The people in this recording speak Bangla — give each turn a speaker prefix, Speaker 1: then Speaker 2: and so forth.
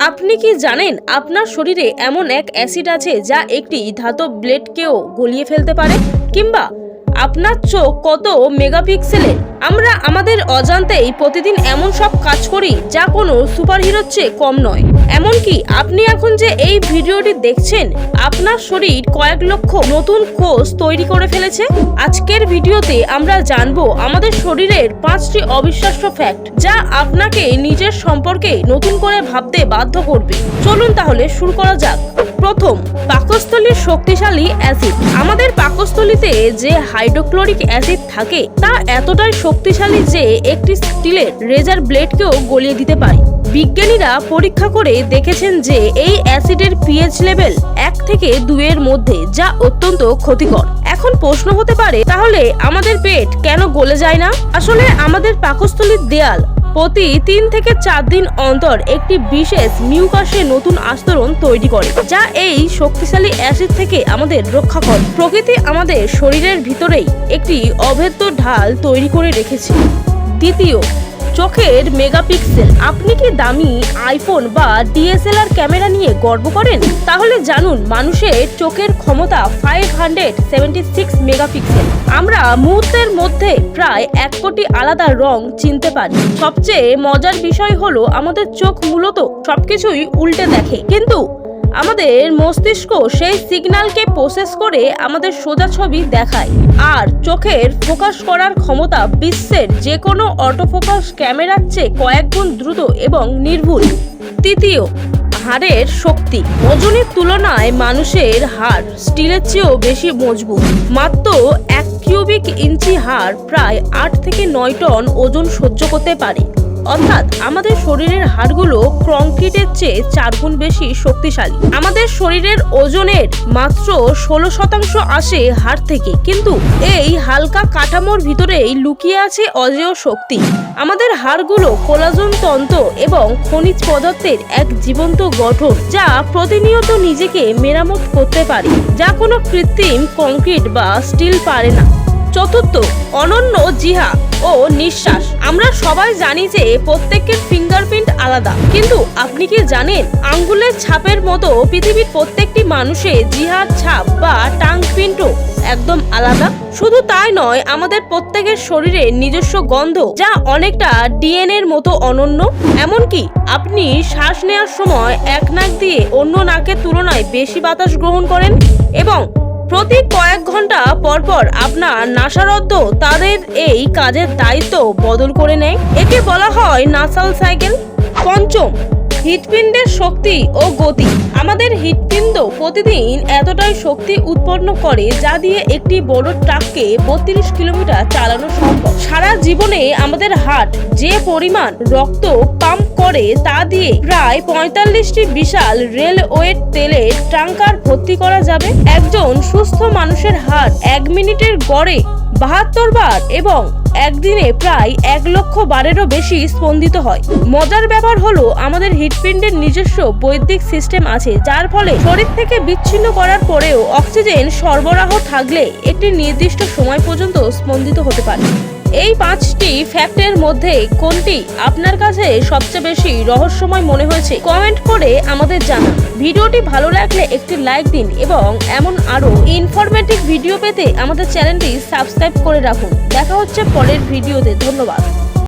Speaker 1: আপনি কি জানেন আপনার শরীরে এমন এক অ্যাসিড আছে যা একটি ধাতব ব্লেডকেও গলিয়ে ফেলতে পারে? কিংবা আপনার চোখ কত মেগাপিক্সেলের? আমরা আমাদের অজান্তেই প্রতিদিন এমন সব কাজ করি যা কোনো সুপারহিরোর চেয়ে কম নয়। এমনকি আপনি এখন যে এই ভিডিওটি দেখছেন, আপনার শরীর কয়েক লক্ষ নতুন কোষ তৈরি করে ফেলেছে। আজকের ভিডিওতে আমরা জানবো আমাদের শরীরের 5টি অবিশ্বাস্য ফ্যাক্ট যা আপনাকে নিজের সম্পর্কে নতুন করে ভাবতে বাধ্য করবে। চলুন তাহলে শুরু করা যাক। প্রথম, পাকস্থলীর শক্তিশালী অ্যাসিড। আমাদের পাকস্থলীতে যে হাইড্রোক্লোরিক অ্যাসিড থাকে তা এতটাই শক্তিশালী যে একটি স্টিলের রেজার ব্লেডকেও গলিয়ে দিতে পারে। বিজ্ঞানীরা পরীক্ষা করে দেখেছেন যে এই অ্যাসিডের পিএইচ লেভেল 1 থেকে 2 এর মধ্যে, যা অত্যন্ত ক্ষতিকর। এখন প্রশ্ন হতে পারে, তাহলে আমাদের পেট কেন গলে যায় না? আসলে আমাদের পাকস্থলীর দেয়াল প্রতি 3 থেকে 4 দিন অন্তর একটি বিশেষ মিউকাসের নতুন আস্তরণ তৈরি করে, যা এই শক্তিশালী অ্যাসিড থেকে আমাদের রক্ষা করে। প্রকৃতি আমাদের শরীরের ভিতরেই একটি অভেদ্য ঢাল তৈরি করে রেখেছে। দ্বিতীয়, চোখের মেগাপিক্সেল। আপনি কি দামি আইফোন বা ডিএসএলআর ক্যামেরা নিয়ে গর্ব করেন? তাহলে জানুন, মানুষের চোখের ক্ষমতা 576 মেগাপিক্সেল। আমরা মুহূর্তের মধ্যে প্রায় 1 কোটি আলাদা রং চিনতে পারি। সবচেয়ে মজার বিষয় হলো আমাদের চোখ মূলত সবকিছুই উল্টে দেখে, কিন্তু আমাদের মস্তিষ্ক সেই সিগন্যালকে প্রসেস করে আমাদের সোজা ছবি দেখায়। আর চোখের ফোকাস করার ক্ষমতা বিশ্বের যে কোনো অটোফোকাস ক্যামেরার চেয়ে কয়েক গুণ দ্রুত এবং নির্ভুল। তৃতীয়, হাড়ের শক্তি। ওজনের তুলনায় মানুষের হাড় স্টিলের চেয়েও বেশি মজবুত। মাত্র 1 কিউবিক ইঞ্চি হাড় প্রায় 8 থেকে 9 টন ওজন সহ্য করতে পারে। অর্থাৎ আমাদের শরীরের হাড়গুলো কংক্রিটের চেয়ে 4 গুণ বেশি শক্তিশালী। আমাদের শরীরের ওজনের মাত্র 16% আসে হাড় থেকে, কিন্তু এই হালকা কাঠামোর ভিতরেই লুকিয়ে আছে অজেয় শক্তি। আমাদের হাড়গুলো কোলাজেন তন্তু এবং খনিজ পদার্থের এক জীবন্ত গঠন, যা প্রতিনিয়ত নিজেকে মেরামত করতে পারে, যা কোনো কৃত্রিম কংক্রিট বা স্টিল পারে না। চতুর্থ, অনন্য জিহ্বা ও নিঃশ্বাস। আমরা সবাই জানি যে প্রত্যেকের ফিঙ্গারপ্রিন্ট আলাদা, কিন্তু আপনি কি জানেন আঙ্গুলের ছাপের মতো পৃথিবীর প্রত্যেকটি মানুষের জিহ্বার ছাপ বা টাং প্রিন্টও একদম আলাদা? শুধু তাই নয়, আমাদের প্রত্যেকের শরীরে নিজস্ব গন্ধ, যা অনেকটা ডিএনএর মতো অনন্য। এমনকি আপনি শ্বাস নেওয়ার সময় এক নাক দিয়ে অন্য নাকের তুলনায় বেশি বাতাস গ্রহণ করেন, এবং প্রতি কয়েক ঘন্টা পরপর আপনার নাসারদ্ধ তাদের এই কাজের দায়িত্ব বদল করে নেয়। একে বলা হয় নাসাল সাইকেল। পঞ্চম, হৃৎপিণ্ডের শক্তি ও গতি। আমাদের হৃৎপিণ্ড প্রতিদিন এতটাই শক্তি উৎপন্ন করে যা দিয়ে একটি বড় ট্রাককে 32 কিলোমিটার চালানো সম্ভব। সারা জীবনে আমাদের হার্ট যে পরিমাণ রক্ত পাম্প করে তা দিয়ে প্রায় 45টি বিশাল রেলওয়ের তেলের ট্যাঙ্কার ভর্তি করা যাবে। একজন সুস্থ মানুষের হার্ট 1 মিনিটের গড়ে 72 বার এবং একদিনে প্রায় 1 লক্ষ বারেরও বেশি স্পন্দিত হয়। মজার ব্যাপার হলো আমাদের হৃৎপিণ্ডের নিজস্ব বৈদ্যুতিক সিস্টেম আছে, যার ফলে শরীর থেকে বিচ্ছিন্ন করার পরেও অক্সিজেন সরবরাহ থাকলে একটি নির্দিষ্ট সময় পর্যন্ত স্পন্দিত হতে পারে। এই 5টি ফ্যাক্টের মধ্যে কোনটি আপনার কাছে সবচেয়ে বেশি রহস্যময় মনে হয়েছে কমেন্ট করে আমাদের জানান। ভিডিওটি ভালো লাগলে একটি লাইক দিন এবং এমন আরো ইনফরমেটিভ ভিডিও পেতে আমাদের চ্যানেলটি সাবস্ক্রাইব করে রাখুন। দেখা হচ্ছে পরের ভিডিওতে। ধন্যবাদ।